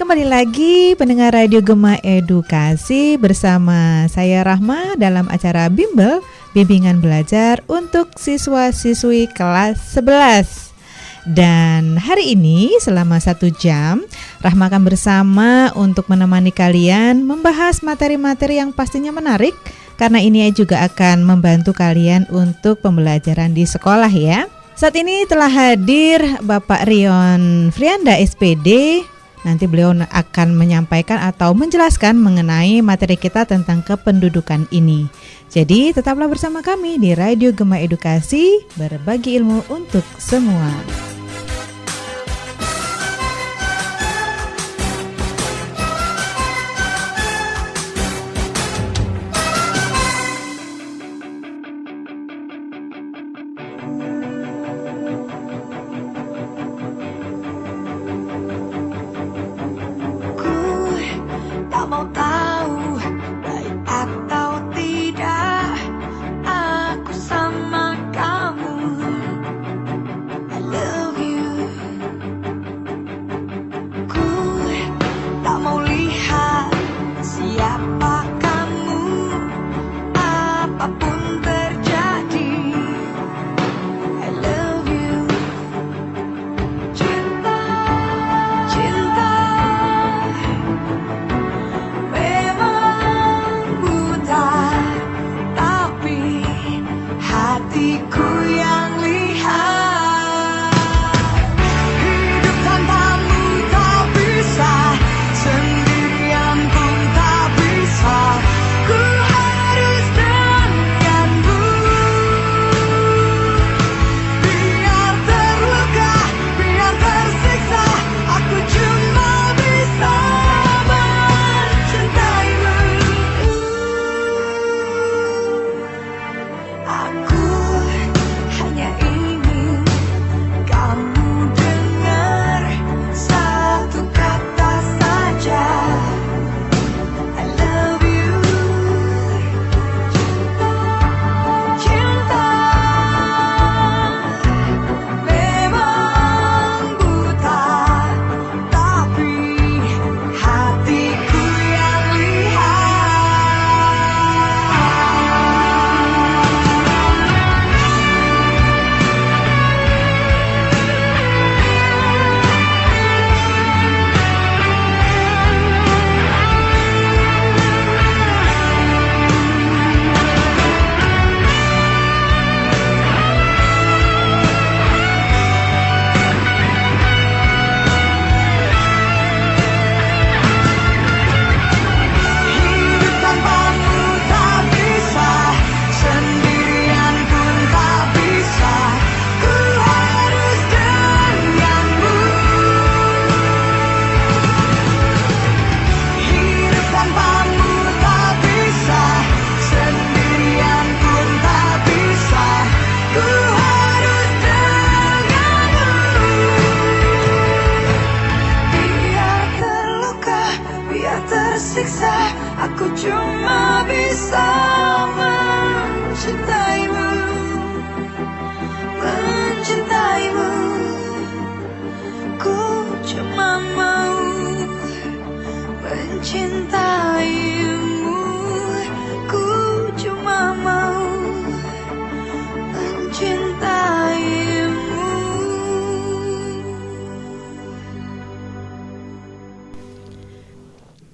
kembali lagi pendengar Radio Gema Edukasi bersama saya Rahma dalam acara Bimbel, Bimbingan Belajar untuk Siswa-siswi kelas 11. Dan hari ini selama 1 jam Rahma akan bersama untuk menemani kalian membahas materi-materi yang pastinya menarik, karena ini juga akan membantu kalian untuk pembelajaran di sekolah ya. Saat ini telah hadir Bapak Rion Frianda SPD. Nanti beliau akan menyampaikan atau menjelaskan mengenai materi kita tentang kependudukan ini. Jadi tetaplah bersama kami di Radio Gema Edukasi, berbagi ilmu untuk semua.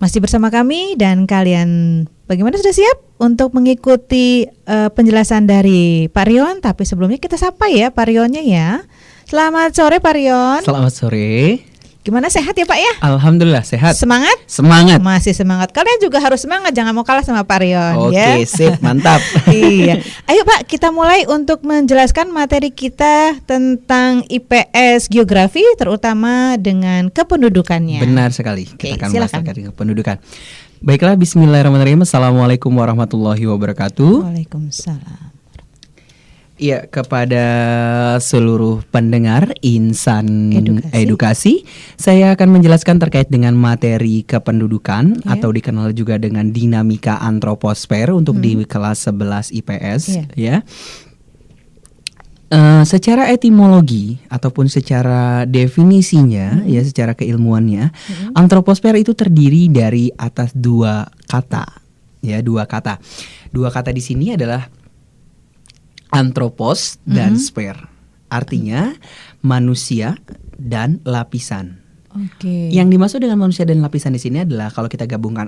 Masih bersama kami dan kalian bagaimana, sudah siap untuk mengikuti penjelasan dari Pak Rion? Tapi sebelumnya kita sapa ya Pak Rionnya ya. Selamat sore Pak Rion. Selamat sore. Gimana, sehat ya Pak ya? Alhamdulillah sehat. Semangat? Semangat. Masih semangat. Kalian juga harus semangat, jangan mau kalah sama Pak Rion. Oke, sip, mantap. Iya. Ayo Pak, kita mulai untuk menjelaskan materi kita tentang IPS Geografi, terutama dengan kependudukannya. Benar sekali. Oke, kita akan silakan. bahas terkait kependudukan. Baiklah, bismillahirrahmanirrahim. Assalamualaikum warahmatullahi wabarakatuh. Waalaikumsalam. Iya, kepada seluruh pendengar Insan Edukasi, saya akan menjelaskan terkait dengan materi kependudukan atau dikenal juga dengan dinamika antroposfer untuk di kelas 11 IPS ya. Yeah. Baiklah, bismillahirrahmanirrahim. Assalamualaikum warahmatullahi wabarakatuh. Iya, kepada seluruh pendengar Insan Edukasi, saya akan menjelaskan terkait dengan materi kependudukan atau dikenal juga dengan dinamika antroposfer untuk di kelas 11 IPS ya. Secara etimologi ataupun secara definisinya ya, secara keilmuannya, antroposfer itu terdiri dari atas dua kata. Ya, dua kata. Dua kata di sini adalah antropos dan sfer. Artinya manusia dan lapisan. Oke. Yang dimaksud dengan manusia dan lapisan di sini adalah kalau kita gabungkan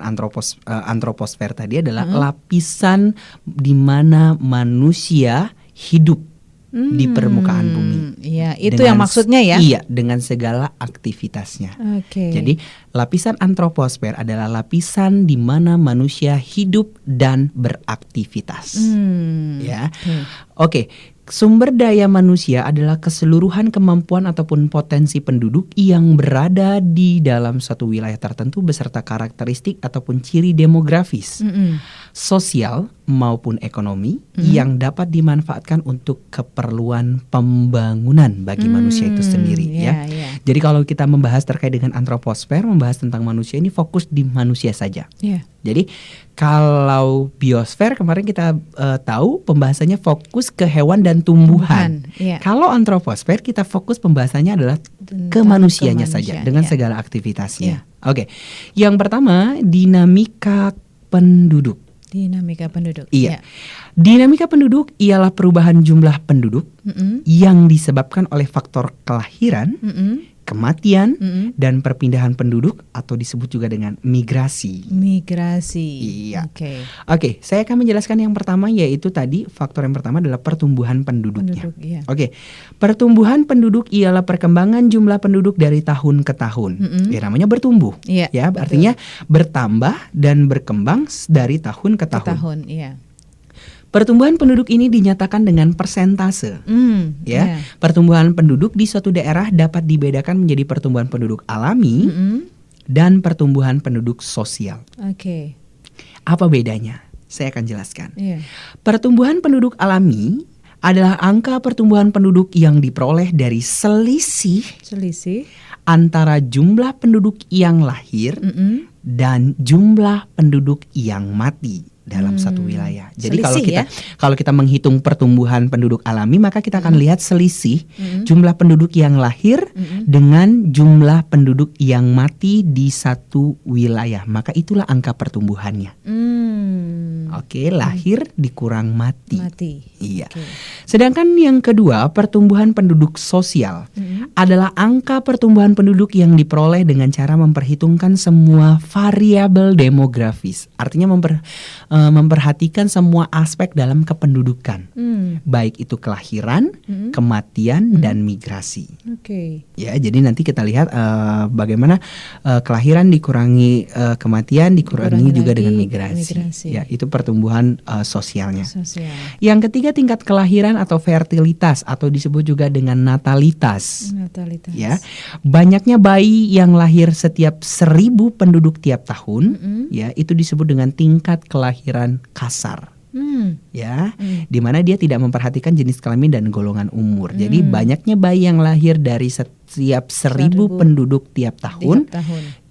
antroposfer tadi adalah lapisan di mana manusia hidup di permukaan bumi. Iya, itu yang maksudnya ya. Iya, dengan segala aktivitasnya. Oke. Jadi lapisan antroposfer adalah lapisan di mana manusia hidup dan beraktivitas. Ya, oke. Sumber daya manusia adalah keseluruhan kemampuan ataupun potensi penduduk yang berada di dalam suatu wilayah tertentu beserta karakteristik ataupun ciri demografis, sosial maupun ekonomi yang dapat dimanfaatkan untuk keperluan pembangunan bagi manusia itu sendiri. Ya. Jadi kalau kita membahas terkait dengan antroposfer, membahas tentang manusia ini fokus di manusia saja. Jadi kalau biosfer kemarin kita tahu pembahasannya fokus ke hewan dan tumbuhan. Kalau antroposfer kita fokus pembahasannya adalah ke manusianya saja dengan segala aktivitasnya. Oke. Yang pertama, dinamika penduduk. Dinamika penduduk. Iya. Dinamika penduduk ialah perubahan jumlah penduduk yang disebabkan oleh faktor kelahiran, kematian, dan perpindahan penduduk atau disebut juga dengan migrasi. Migrasi. Iya. Oke, saya akan menjelaskan yang pertama, yaitu tadi faktor yang pertama adalah pertumbuhan penduduknya. Oke. Pertumbuhan penduduk ialah perkembangan jumlah penduduk dari tahun ke tahun. Ya, namanya bertumbuh. Ya, artinya bertambah dan berkembang dari tahun ke tahun. Pertumbuhan penduduk ini dinyatakan dengan persentase. Pertumbuhan penduduk di suatu daerah dapat dibedakan menjadi pertumbuhan penduduk alami dan pertumbuhan penduduk sosial. Apa bedanya? Saya akan jelaskan. Pertumbuhan penduduk alami adalah angka pertumbuhan penduduk yang diperoleh dari selisih antara jumlah penduduk yang lahir dan jumlah penduduk yang mati dalam satu wilayah. Jadi kalau kita menghitung pertumbuhan penduduk alami, maka kita akan lihat selisih jumlah penduduk yang lahir dengan jumlah penduduk yang mati di satu wilayah. Maka itulah angka pertumbuhannya. Lahir dikurang mati. Iya. Sedangkan yang kedua, pertumbuhan penduduk sosial adalah angka pertumbuhan penduduk yang diperoleh dengan cara memperhitungkan semua variabel demografis. Artinya memperhatikan semua aspek dalam kependudukan, baik itu kelahiran, kematian, dan migrasi. Ya, jadi nanti kita lihat bagaimana kelahiran dikurangi, kematian dikurangi juga dengan migrasi. Ya, itu pertumbuhan sosialnya. Yang ketiga, tingkat kelahiran atau fertilitas atau disebut juga dengan natalitas. Ya, banyaknya bayi yang lahir setiap 1000 penduduk tiap tahun, ya, itu disebut dengan tingkat kelahiran kasar. Ya, di mana dia tidak memperhatikan jenis kelamin dan golongan umur. Jadi banyaknya bayi yang lahir dari setiap 1000 penduduk tiap tahun,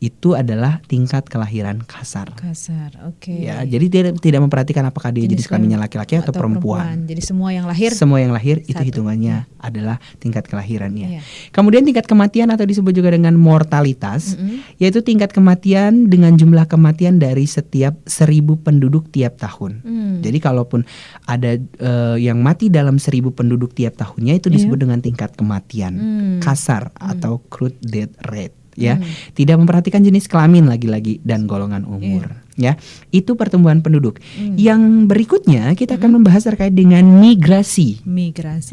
itu adalah tingkat kelahiran kasar. Ya, jadi dia tidak memperhatikan apakah dia jenis kelaminnya laki-laki atau perempuan. Jadi semua yang lahir itu hitungannya adalah tingkat kelahirannya. Kemudian tingkat kematian atau disebut juga dengan mortalitas, yaitu tingkat kematian dengan jumlah kematian dari setiap 1000 penduduk tiap tahun. Jadi kalaupun ada yang mati dalam 1000 penduduk tiap tahunnya, itu disebut dengan tingkat kematian kasar atau crude death rate. Ya, tidak memperhatikan jenis kelamin lagi-lagi dan golongan umur. Ya, itu pertumbuhan penduduk. Yang berikutnya kita akan membahas terkait dengan migrasi.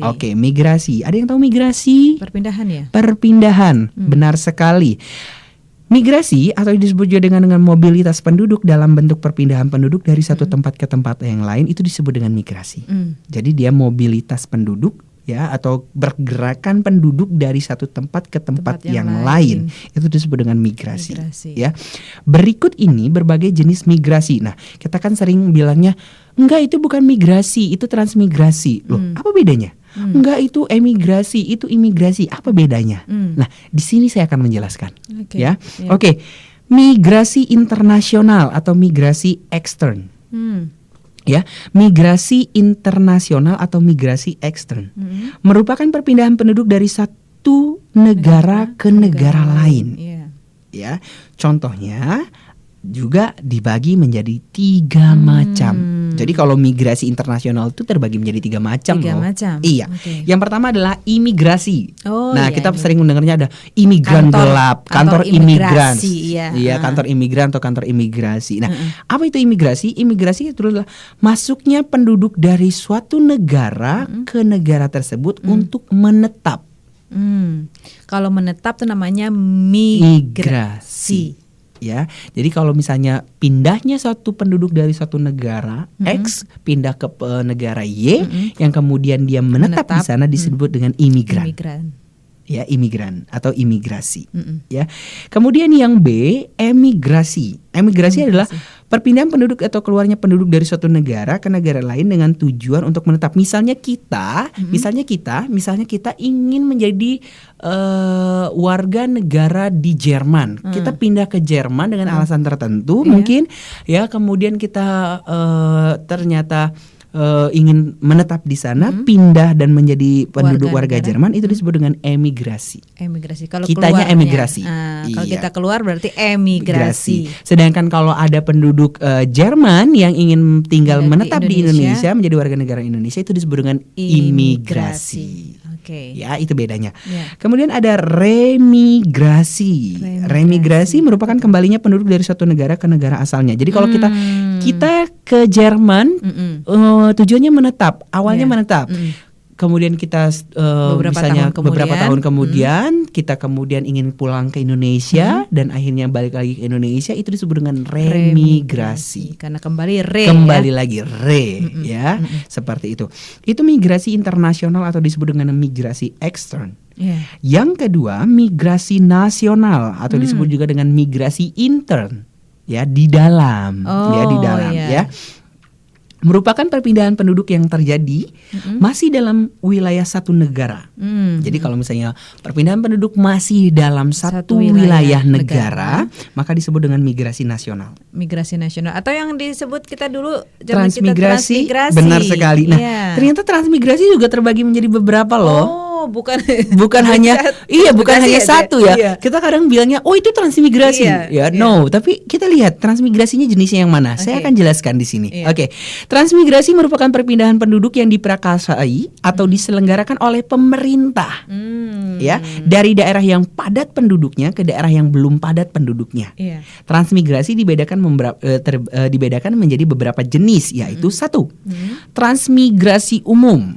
Oke, migrasi. Ada yang tahu migrasi? Perpindahan ya? Perpindahan, benar sekali. Migrasi atau disebut juga dengan mobilitas penduduk dalam bentuk perpindahan penduduk dari satu tempat ke tempat yang lain, itu disebut dengan migrasi. Jadi dia mobilitas penduduk, ya, atau pergerakan penduduk dari satu tempat ke tempat yang lain. Itu disebut dengan migrasi. Ya. Berikut ini berbagai jenis migrasi. Nah, kita kan sering bilangnya, enggak, itu bukan migrasi, itu transmigrasi. Loh, apa bedanya? Enggak, itu emigrasi, itu imigrasi. Apa bedanya? Nah, di sini saya akan menjelaskan. Oke. Migrasi internasional atau migrasi ekstern. Ya, migrasi internasional atau migrasi ekstern merupakan perpindahan penduduk dari satu negara ke negara lain. Iya. Ya, contohnya juga dibagi menjadi 3 macam. Jadi kalau migrasi internasional itu terbagi menjadi 3 macam. 3 loh. macam. Iya. Oke. Yang pertama adalah imigrasi. Oh, nah, iya, kita iya. sering mendengarnya ada imigran gelap, kantor imigran. imigrasi, iya. Iya, kantor imigran atau kantor imigrasi. Nah, apa itu imigrasi? Imigrasi itu adalah masuknya penduduk dari suatu negara ke negara tersebut untuk menetap. Kalau menetap tuh namanya Migrasi. Ya, jadi kalau misalnya pindahnya suatu penduduk dari suatu negara X pindah ke negara Y, yang kemudian dia menetap di sana disebut dengan imigran. Ya, imigran atau imigrasi. Ya, kemudian yang B, emigrasi. Emigrasi adalah perpindahan penduduk atau keluarnya penduduk dari suatu negara ke negara lain dengan tujuan untuk menetap. Misalnya kita ingin menjadi warga negara di Jerman. Kita pindah ke Jerman dengan alasan tertentu, mungkin ya. Kemudian kita ternyata ingin menetap di sana, pindah dan menjadi penduduk warga Jerman, itu disebut dengan emigrasi. Kalau kitanya keluar, emigrasi. Kalau kita keluar berarti emigrasi. Sedangkan kalau ada penduduk Jerman yang ingin tinggal menetap di Indonesia menjadi warga negara Indonesia, itu disebut dengan imigrasi. Ya, itu bedanya. Kemudian ada remigrasi. Remigrasi merupakan kembalinya penduduk dari suatu negara ke negara asalnya. Jadi kalau kita ke Jerman, tujuannya menetap, awalnya menetap. Kemudian kita beberapa tahun kemudian kita kemudian ingin pulang ke Indonesia dan akhirnya balik lagi ke Indonesia, itu disebut dengan remigrasi. Karena kembali lagi ya, seperti itu. Itu migrasi internasional atau disebut dengan migrasi ekstern. Yang kedua, migrasi nasional atau disebut juga dengan migrasi intern. Ya, di dalam, ya. Merupakan perpindahan penduduk yang terjadi masih dalam wilayah satu negara. Jadi kalau misalnya perpindahan penduduk masih dalam satu wilayah negara, maka disebut dengan migrasi nasional. Migrasi nasional atau yang disebut kita dulu transmigrasi. Benar sekali. Nah, ternyata transmigrasi juga terbagi menjadi beberapa loh. Bukan hanya satu ya. Kita kadang bilangnya itu transmigrasi. Tapi kita lihat transmigrasinya jenisnya yang mana. Saya akan jelaskan di sini. Transmigrasi merupakan perpindahan penduduk yang diprakarsai atau diselenggarakan oleh pemerintah. Ya, dari daerah yang padat penduduknya ke daerah yang belum padat penduduknya. Transmigrasi dibedakan menjadi beberapa jenis, yaitu satu, transmigrasi umum.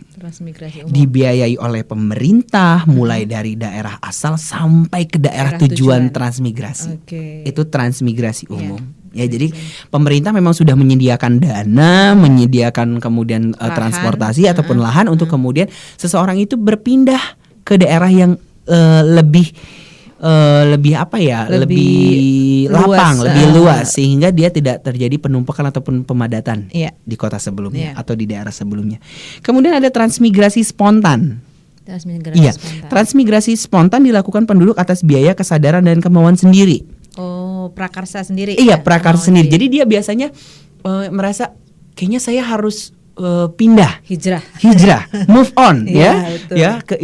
Dibiayai oleh pemerintah mulai dari daerah asal sampai ke daerah tujuan transmigrasi. Itu transmigrasi umum. Ya, jadi pemerintah memang sudah menyediakan dana, menyediakan kemudian transportasi ataupun lahan untuk kemudian seseorang itu berpindah ke daerah yang lebih lapang, lebih luas, sehingga dia tidak terjadi penumpukan ataupun pemadatan di kota sebelumnya atau di daerah sebelumnya. Kemudian ada transmigrasi spontan. Transmigrasi spontan dilakukan penduduk atas biaya, kesadaran dan kemauan sendiri. Prakarsa sendiri. Prakarsa sendiri. Jadi dia biasanya merasa kayaknya saya harus pindah, hijrah, move on,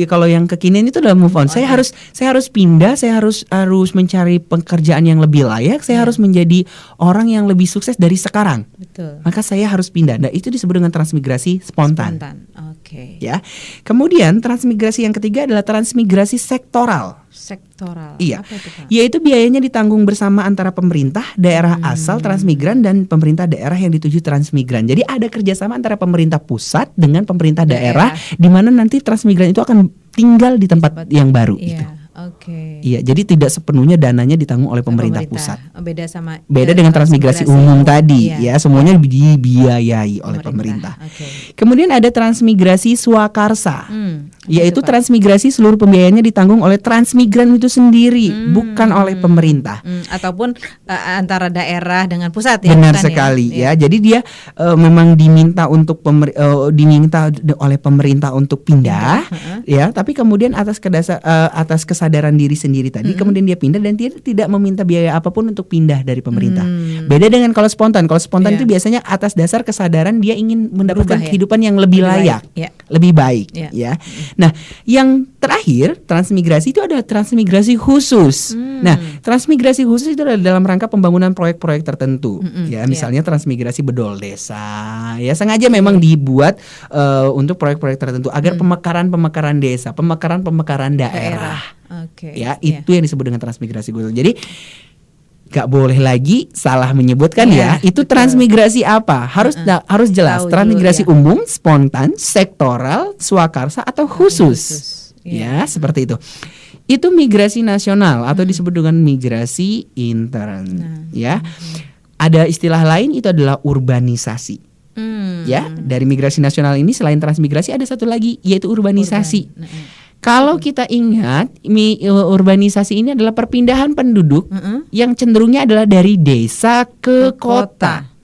kalau yang kekinian itu adalah move on. Saya harus pindah, saya harus mencari pekerjaan yang lebih layak, saya harus menjadi orang yang lebih sukses dari sekarang. Maka saya harus pindah. Nah, itu disebut dengan transmigrasi spontan. Ya. Kemudian transmigrasi yang ketiga adalah transmigrasi sektoral. Iya. Apa itu, Pak? Yaitu biayanya ditanggung bersama antara pemerintah daerah asal transmigran dan pemerintah daerah yang dituju transmigran. Jadi ada kerjasama antara pemerintah pusat dengan pemerintah daerah, di mana nanti transmigran itu akan tinggal di tempat yang baru itu. Iya, jadi tidak sepenuhnya dananya ditanggung oleh pemerintah pusat. Beda dengan transmigrasi umum tadi, ya, semuanya dibiayai oleh pemerintah. Kemudian ada transmigrasi swakarsa. Yaitu Itu, Pak. transmigrasi seluruh pembiayaannya ditanggung oleh transmigran itu sendiri, bukan oleh pemerintah. Ataupun antara daerah dengan pusat ya. Benar bukan sekali ya. ya. Jadi dia memang diminta untuk oleh pemerintah untuk pindah, ya. Tapi kemudian atas kesadaran diri sendiri tadi, kemudian dia pindah dan dia tidak meminta biaya apapun untuk pindah dari pemerintah. Beda dengan kalau spontan. Kalau spontan Iya. itu biasanya atas dasar kesadaran dia ingin mendapatkan Berubah, ya? kehidupan yang lebih Lebih layak, baik, ya. lebih baik, Iya. ya. Nah, yang terakhir transmigrasi itu ada transmigrasi khusus. Nah, transmigrasi khusus itu adalah dalam rangka pembangunan proyek-proyek tertentu, ya. Misalnya transmigrasi bedol desa, ya sengaja memang dibuat untuk proyek-proyek tertentu agar pemekaran desa, pemekaran daerah. Oke. Ya, itu yang disebut dengan transmigrasi khusus. Jadi gak boleh lagi salah menyebutkan ya. Itu betul. transmigrasi apa? Harus jelas. Tahu Transmigrasi dulu, ya. umum, spontan, sektoral, swakarsa atau khusus. Ya, seperti itu. Itu migrasi nasional atau disebut dengan migrasi intern. Ya. Ada istilah lain itu adalah urbanisasi. Ya, dari migrasi nasional ini selain transmigrasi ada satu lagi yaitu urbanisasi. Kalau kita ingat, urbanisasi ini adalah perpindahan penduduk yang cenderungnya adalah dari desa ke kota.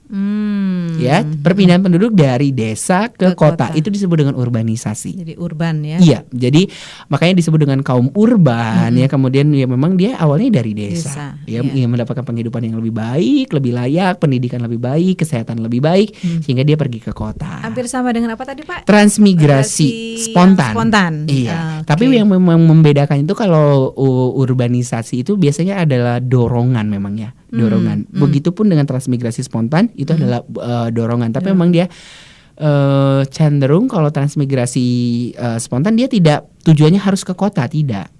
Ya, perpindahan penduduk dari desa ke kota. Itu disebut dengan urbanisasi. Jadi urban ya. Iya, jadi makanya disebut dengan kaum urban ya. Kemudian ya memang dia awalnya dari desa. Ya, mendapatkan penghidupan yang lebih baik, lebih layak, pendidikan lebih baik, kesehatan lebih baik, sehingga dia pergi ke kota. Hampir sama dengan apa tadi, Pak? Transmigrasi spontan. Iya. Tapi yang memang membedakan itu kalau urbanisasi itu biasanya adalah dorongan memang ya. Dorongan. Begitupun dengan transmigrasi spontan itu adalah dorongan. Tapi memang dia cenderung kalau transmigrasi spontan dia tidak tujuannya harus ke kota, tidak.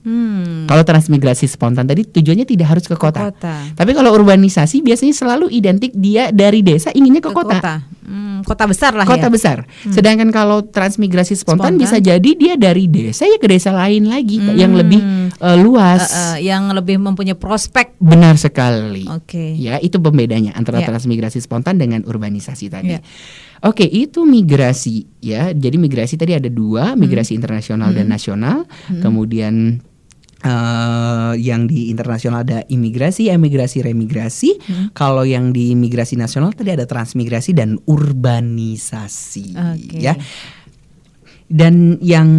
Kalau transmigrasi spontan tadi tujuannya tidak harus ke kota. Tapi kalau urbanisasi biasanya selalu identik dia dari desa inginnya ke kota. Kota besar lah kota ya. besar. Sedangkan kalau transmigrasi spontan bisa jadi dia dari desa ya ke desa lain lagi yang lebih luas, yang lebih mempunyai prospek. Benar sekali. Oke. Ya, itu pembedanya antara transmigrasi spontan dengan urbanisasi tadi. Oke, itu migrasi ya. Jadi migrasi tadi ada dua, migrasi internasional dan nasional. Kemudian yang di internasional ada imigrasi, emigrasi, remigrasi. Kalau yang di imigrasi nasional tadi ada transmigrasi dan urbanisasi. Ya. Dan yang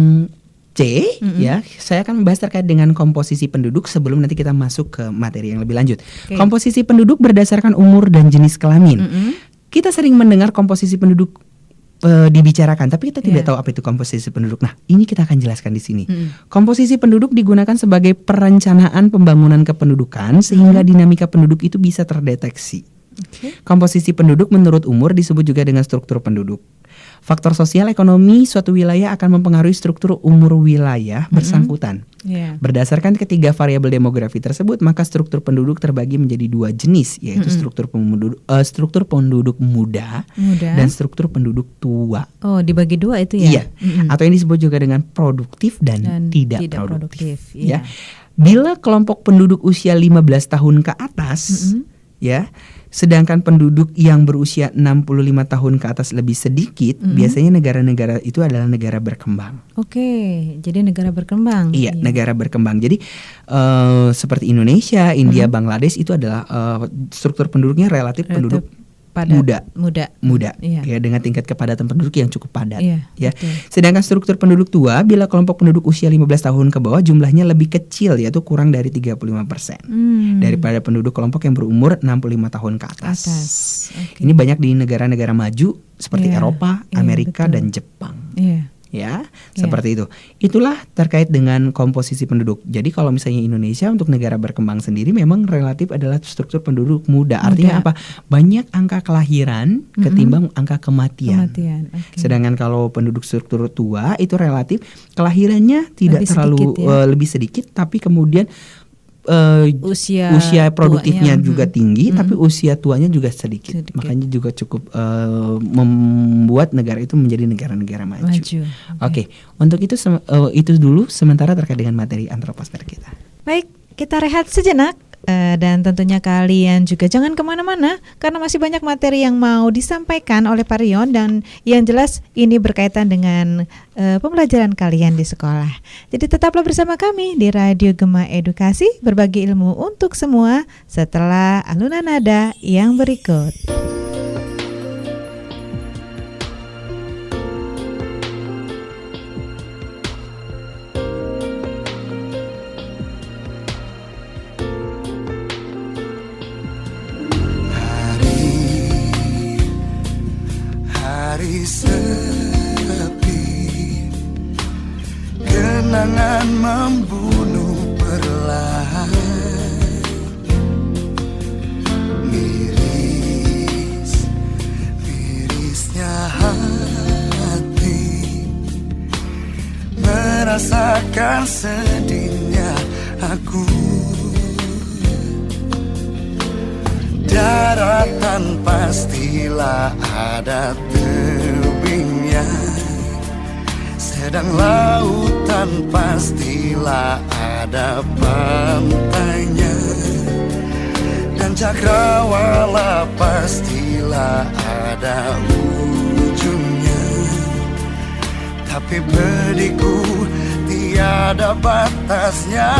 C ya, saya akan membahas terkait dengan komposisi penduduk sebelum nanti kita masuk ke materi yang lebih lanjut. Komposisi penduduk berdasarkan umur dan jenis kelamin. Kita sering mendengar komposisi penduduk dibicarakan, tapi kita tidak tahu apa itu komposisi penduduk. Nah, ini kita akan jelaskan di sini. Komposisi penduduk digunakan sebagai perencanaan pembangunan kependudukan sehingga dinamika penduduk itu bisa terdeteksi. Komposisi penduduk menurut umur disebut juga dengan struktur penduduk. Faktor sosial ekonomi suatu wilayah akan mempengaruhi struktur umur wilayah bersangkutan. Berdasarkan ketiga variabel demografi tersebut, maka struktur penduduk terbagi menjadi dua jenis, yaitu struktur penduduk muda dan struktur penduduk tua. Oh, dibagi dua itu ya? Iya. Atau yang disebut juga dengan produktif dan tidak produktif. Ya. Bila kelompok penduduk usia 15 tahun ke atas, ya, sedangkan penduduk yang berusia 65 tahun ke atas lebih sedikit, biasanya negara-negara itu adalah negara berkembang. Jadi negara berkembang. Iya, negara berkembang. Jadi seperti Indonesia, India, Bangladesh itu adalah struktur penduduknya relatif penduduk muda. Ya, dengan tingkat kepadatan penduduk yang cukup padat. Ya. Sedangkan struktur penduduk tua, bila kelompok penduduk usia 15 tahun ke bawah jumlahnya lebih kecil, yaitu kurang dari 35% daripada penduduk kelompok yang berumur 65 tahun ke atas. Ini banyak di negara-negara maju seperti Eropa, Amerika dan Jepang. Ya, seperti itu. Itulah terkait dengan komposisi penduduk. Jadi kalau misalnya Indonesia untuk negara berkembang sendiri memang relatif adalah struktur penduduk muda. Artinya apa? Banyak angka kelahiran ketimbang angka kematian. Sedangkan kalau penduduk struktur tua itu relatif kelahirannya tidak lebih sedikit, tapi kemudian usia produktifnya juga tinggi, tapi usia tuanya juga sedikit. Makanya juga cukup membuat negara itu menjadi negara-negara maju. Oke. Untuk itu dulu sementara terkait dengan materi antroposfer kita. Baik, kita rehat sejenak. Dan tentunya kalian juga jangan kemana-mana karena masih banyak materi yang mau disampaikan oleh Pak Rion, dan yang jelas ini berkaitan dengan pembelajaran kalian di sekolah. Jadi tetaplah bersama kami di Radio Gema Edukasi, berbagi ilmu untuk semua setelah alunan nada yang berikut. Hari sepi, kenangan membunuh perlahan. Mirisnya hati, merasakan sedihnya aku. Daratan pastilah ada tebingnya, sedang lautan pastilah ada pantainya, dan cakrawala pastilah ada ujungnya. Tapi pedihku tiada batasnya.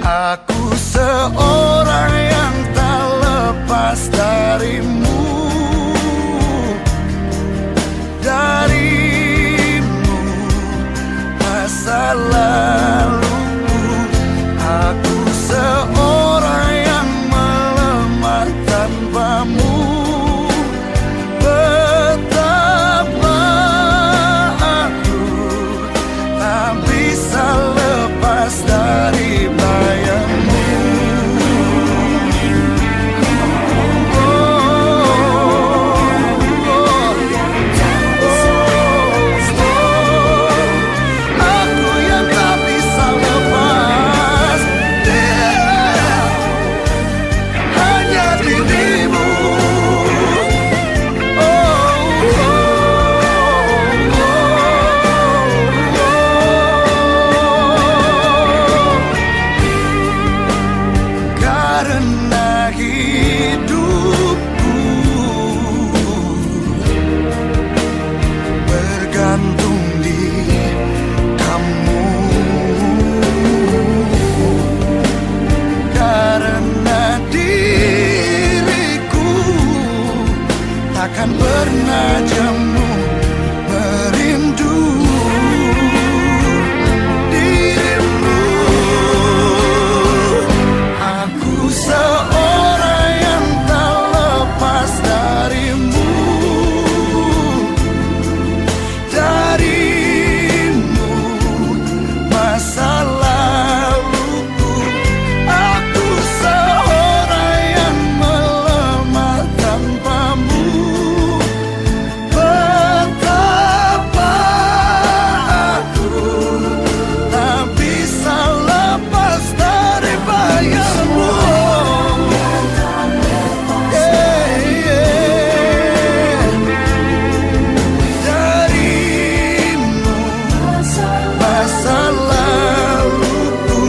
Aku seorang yang tak lepas darimu, masa laluku. Aku seorang yang melemah tanpamu. Betapa aku tak bisa lepas dari bayangmu. Aku yang tak bisa lepas, hanya dirimu. Karena hidupku bergantung di kamu, karena diriku takkan pernah jemu merindu dirimu. Aku seorang yang tak lepas darimu, masa laluku. Aku seorang yang melemah tanpamu. Betapa aku tak bisa lepas dari bayangmu. Darimu, masa laluku.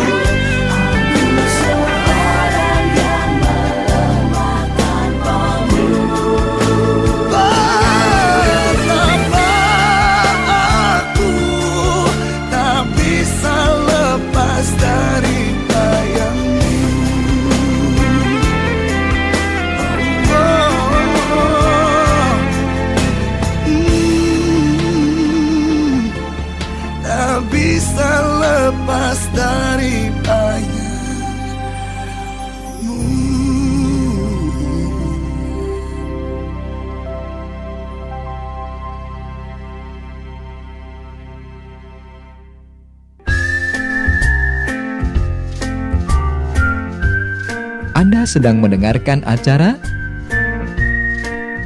Aku seorang yang melemah tanpamu. Betapa aku tak bisa lepas dari bayangmu. Tak bisa lepas dari bayangmu. Anda sedang mendengarkan acara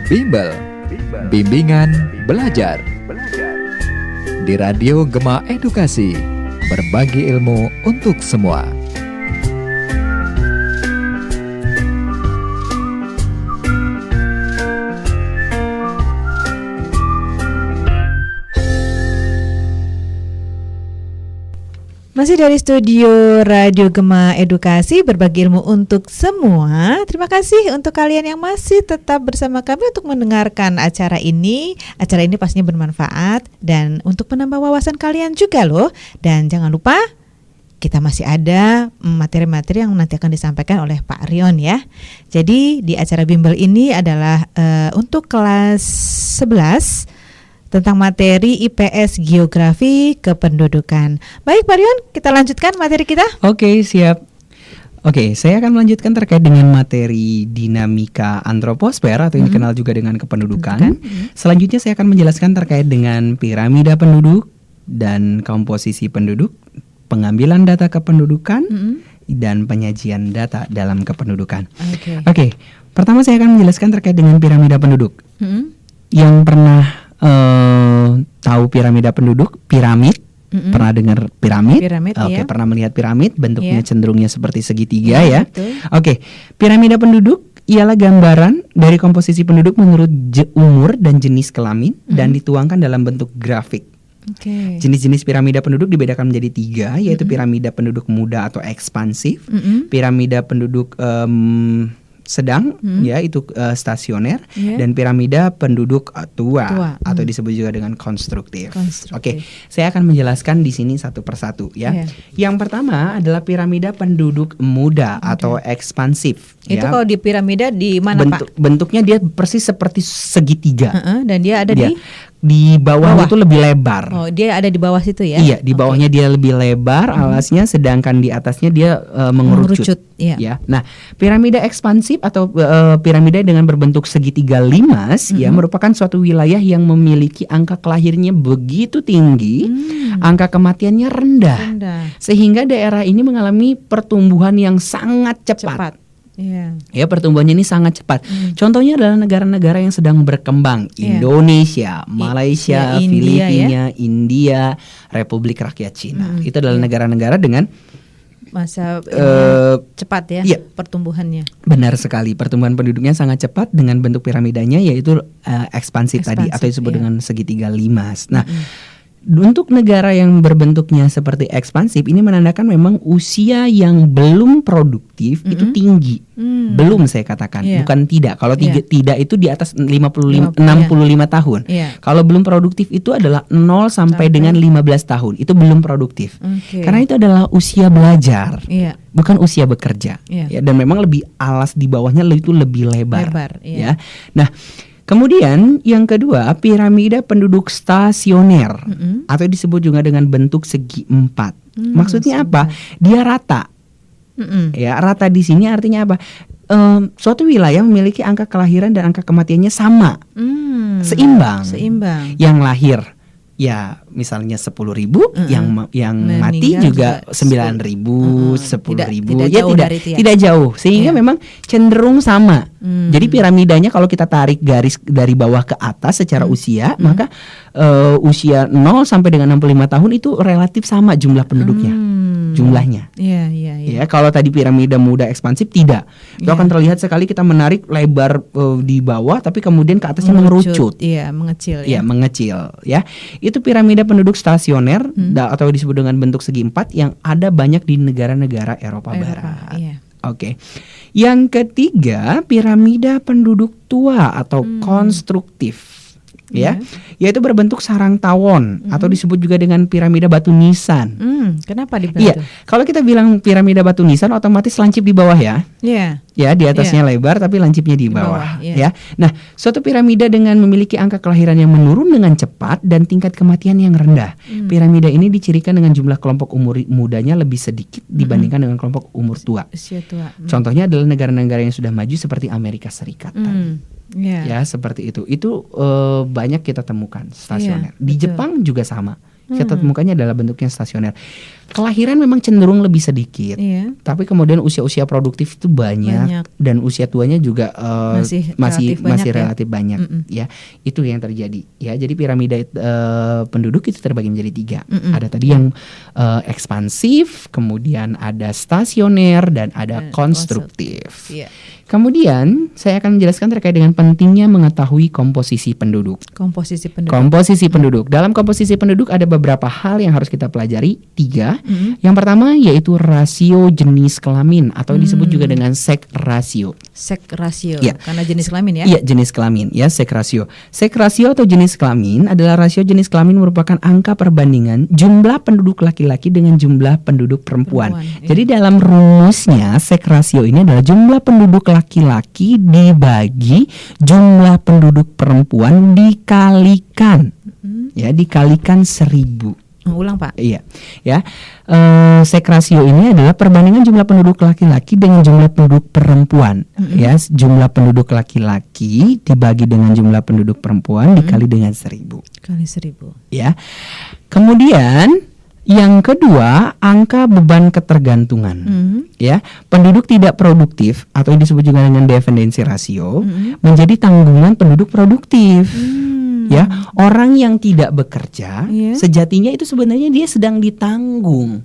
Bimbel, Bimbingan Belajar di Radio Gema Edukasi, berbagi ilmu untuk semua. Masih dari studio Radio Gema Edukasi, berbagi ilmu untuk semua. Terima kasih untuk kalian yang masih tetap bersama kami untuk mendengarkan acara ini. Acara ini pastinya bermanfaat dan untuk menambah wawasan kalian juga loh. Dan jangan lupa kita masih ada materi-materi yang nanti akan disampaikan oleh Pak Rion ya. Jadi di acara bimbel ini adalah untuk kelas 11 tentang materi IPS Geografi Kependudukan. Baik Pak Rion, kita lanjutkan materi kita. Oke, siap. Oke, saya akan melanjutkan terkait dengan materi dinamika antroposfer atau yang dikenal juga dengan kependudukan. Selanjutnya saya akan menjelaskan terkait dengan piramida penduduk dan komposisi penduduk, pengambilan data kependudukan, dan penyajian data dalam kependudukan. Oke, pertama saya akan menjelaskan terkait dengan piramida penduduk. Yang pernah tahu piramida penduduk, piramid, pernah dengar piramid? Oke, pernah melihat piramid, bentuknya cenderungnya seperti segitiga ya. Oke, piramida penduduk ialah gambaran dari komposisi penduduk menurut umur dan jenis kelamin dan dituangkan dalam bentuk grafik. Jenis-jenis piramida penduduk dibedakan menjadi 3, yaitu piramida penduduk muda atau ekspansif, piramida penduduk sedang, ya itu stasioner, dan piramida penduduk tua atau disebut juga dengan konstruktif. Oke, saya akan menjelaskan di sini satu persatu ya. Yang pertama adalah piramida penduduk muda atau ekspansif. Itu kalau di piramida di mana Pak? Bentuknya dia persis seperti segitiga. Dan dia ada di bawah itu lebih lebar. Oh, dia ada di bawah situ ya? Iya, di bawahnya dia lebih lebar alasnya, sedangkan di atasnya dia mengerucut. Ya. Nah, piramida ekspansif atau piramida dengan berbentuk segitiga limas ya merupakan suatu wilayah yang memiliki angka kelahirnya begitu tinggi, angka kematiannya rendah, sehingga daerah ini mengalami pertumbuhan yang sangat cepat. Ya, pertumbuhannya ini sangat cepat. Contohnya adalah negara-negara yang sedang berkembang, Indonesia, Malaysia, Filipina, India, Republik Rakyat Cina. Itu adalah negara-negara dengan masa cepat ya pertumbuhannya. Benar sekali, pertumbuhan penduduknya sangat cepat dengan bentuk piramidanya yaitu ekspansif tadi atau disebut dengan segitiga limas. Nah, untuk negara yang berbentuknya seperti ekspansif ini menandakan memang usia yang belum produktif itu tinggi. Belum saya katakan, bukan tidak. Kalau tidak itu di atas 65 tahun. Kalau belum produktif itu adalah 0 sampai dengan 15 tahun. Itu belum produktif. Karena itu adalah usia belajar. Bukan usia bekerja. Ya, dan memang lebih alas di bawahnya itu lebih lebar. Ya. Nah, kemudian yang kedua, piramida penduduk stasioner atau disebut juga dengan bentuk segi 4. Maksudnya apa? Dia rata. Ya, rata di sini artinya apa? Suatu wilayah memiliki angka kelahiran dan angka kematiannya sama, seimbang. Yang lahir ya misalnya 10.000, yang mati juga 9.000, 10.000, tidak jauh, sehingga memang cenderung sama. Jadi piramidanya kalau kita tarik garis dari bawah ke atas secara usia, maka usia 0 sampai dengan 65 tahun itu relatif sama jumlah penduduknya. Jumlahnya. Ya, kalau tadi piramida muda ekspansif tidak. Itu akan terlihat sekali kita menarik lebar di bawah tapi kemudian ke atasnya mengerucut. Mengecil ya. Itu piramida penduduk stasioner atau disebut dengan bentuk segi 4 yang ada banyak di negara-negara Eropa Barat. Oke. Yang ketiga, piramida penduduk tua atau konstruktif. Ya, yaitu berbentuk sarang tawon atau disebut juga dengan piramida batu nisan. Kenapa dibilang? Kalau kita bilang piramida batu nisan, otomatis lancip di bawah ya. Ya, di atasnya lebar tapi lancipnya di bawah. Ya, nah, suatu piramida dengan memiliki angka kelahiran yang menurun dengan cepat dan tingkat kematian yang rendah. Piramida ini dicirikan dengan jumlah kelompok umur mudanya lebih sedikit dibandingkan dengan kelompok umur tua. Contohnya adalah negara-negara yang sudah maju seperti Amerika Serikat tadi. Ya, seperti itu. Itu banyak kita temukan stasioner. Di Jepang juga sama. Kita temukannya adalah bentuknya stasioner. Kelahiran memang cenderung lebih sedikit, tapi kemudian usia-usia produktif itu banyak. Dan usia tuanya juga masih relatif banyak. Ya, itu yang terjadi. Ya, jadi piramida penduduk itu terbagi menjadi 3. Ada tadi yang ekspansif, kemudian ada stasioner dan ada konstruktif. Kemudian saya akan menjelaskan terkait dengan pentingnya mengetahui komposisi penduduk. Komposisi penduduk. Komposisi penduduk. Dalam komposisi penduduk ada beberapa hal yang harus kita pelajari. 3. Yang pertama yaitu rasio jenis kelamin atau disebut juga dengan sex ratio. Sex ratio. Iya. Karena jenis kelamin ya. Iya, jenis kelamin ya, sex ratio. Sex ratio atau jenis kelamin adalah rasio jenis kelamin merupakan angka perbandingan jumlah penduduk laki-laki dengan jumlah penduduk perempuan. Iya. Jadi dalam rumusnya sex ratio ini adalah jumlah penduduk laki-laki dibagi jumlah penduduk perempuan dikalikan. Ya, dikalikan 1000. Ulang Pak. Iya, ya. Sex ratio ini adalah perbandingan jumlah penduduk laki-laki dengan jumlah penduduk perempuan. Ya, jumlah penduduk laki-laki dibagi dengan jumlah penduduk perempuan dikali dengan 1000. Kali 1000. Ya. Kemudian yang kedua, angka beban ketergantungan. Ya, penduduk tidak produktif atau yang disebut juga dengan dependency ratio menjadi tanggungan penduduk produktif. Ya, orang yang tidak bekerja sejatinya itu sebenarnya dia sedang ditanggung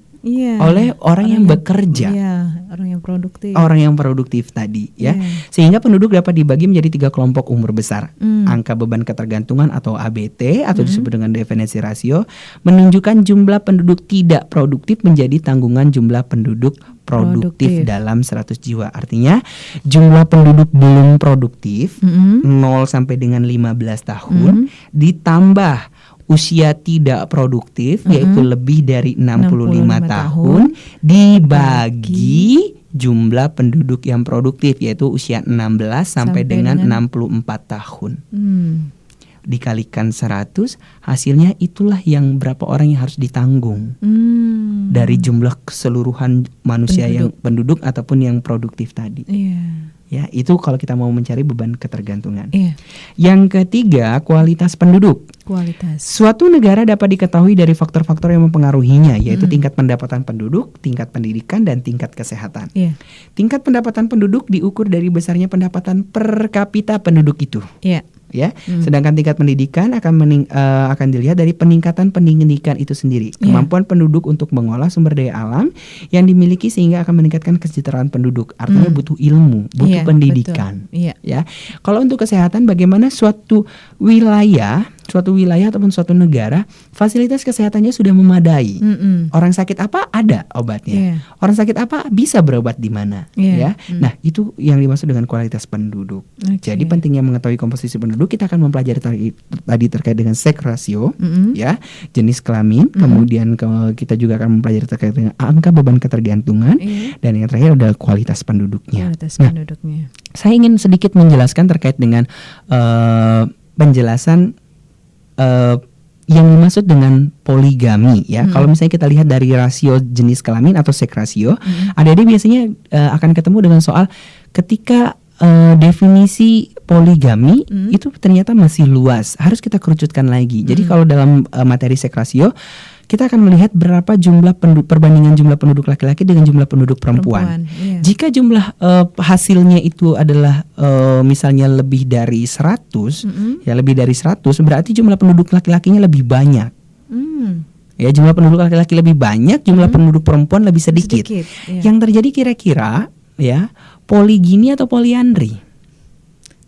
oleh orang yang bekerja. Iya, orang yang produktif. Orang yang produktif tadi ya. Sehingga penduduk dapat dibagi menjadi 3 kelompok umur besar. Angka beban ketergantungan atau ABT atau disebut dengan dependency ratio menunjukkan jumlah penduduk tidak produktif menjadi tanggungan jumlah penduduk produktif dalam 100 jiwa. Artinya jumlah penduduk belum produktif 0 sampai dengan 15 tahun ditambah usia tidak produktif yaitu lebih dari 65 tahun dibagi jumlah penduduk yang produktif yaitu usia 16 sampai dengan 64 tahun. Dikalikan 100, hasilnya itulah yang berapa orang yang harus ditanggung dari jumlah keseluruhan manusia yang penduduk ataupun yang produktif tadi. Ya, itu kalau kita mau mencari beban ketergantungan. Yang ketiga, kualitas penduduk. Kualitas. Suatu negara dapat diketahui dari faktor-faktor yang mempengaruhinya, yaitu tingkat pendapatan penduduk, tingkat pendidikan, dan tingkat kesehatan. Tingkat pendapatan penduduk diukur dari besarnya pendapatan per kapita penduduk itu. Ya, sedangkan tingkat pendidikan akan dilihat dari peningkatan pendidikan itu sendiri, kemampuan penduduk untuk mengolah sumber daya alam yang dimiliki sehingga akan meningkatkan kesejahteraan penduduk. Artinya butuh ilmu, butuh pendidikan. Ya, kalau untuk kesehatan, bagaimana suatu wilayah ataupun suatu negara fasilitas kesehatannya sudah memadai. Orang sakit apa ada obatnya. Orang sakit apa bisa berobat di mana. Ya, nah itu yang dimaksud dengan kualitas penduduk. Jadi pentingnya mengetahui komposisi penduduk, kita akan mempelajari tadi terkait dengan sex ratio, ya, jenis kelamin, kemudian kita juga akan mempelajari terkait dengan angka beban ketergantungan, dan yang terakhir adalah kualitas penduduknya. Penduduknya. Saya ingin sedikit menjelaskan terkait dengan penjelasan yang dimaksud dengan poligami ya. Kalau misalnya kita lihat dari rasio jenis kelamin atau sex ratio, adik-adik biasanya akan ketemu dengan soal ketika definisi poligami itu ternyata masih luas, harus kita kerucutkan lagi. Jadi kalau dalam materi sex ratio kita akan melihat berapa jumlah perbandingan jumlah penduduk laki-laki dengan jumlah penduduk perempuan. Jika jumlah hasilnya itu adalah misalnya lebih dari 100, ya lebih dari 100, berarti jumlah penduduk laki-lakinya lebih banyak. Ya, jumlah penduduk laki-laki lebih banyak, jumlah penduduk perempuan lebih sedikit. Yang terjadi kira-kira ya poligini atau poliandri?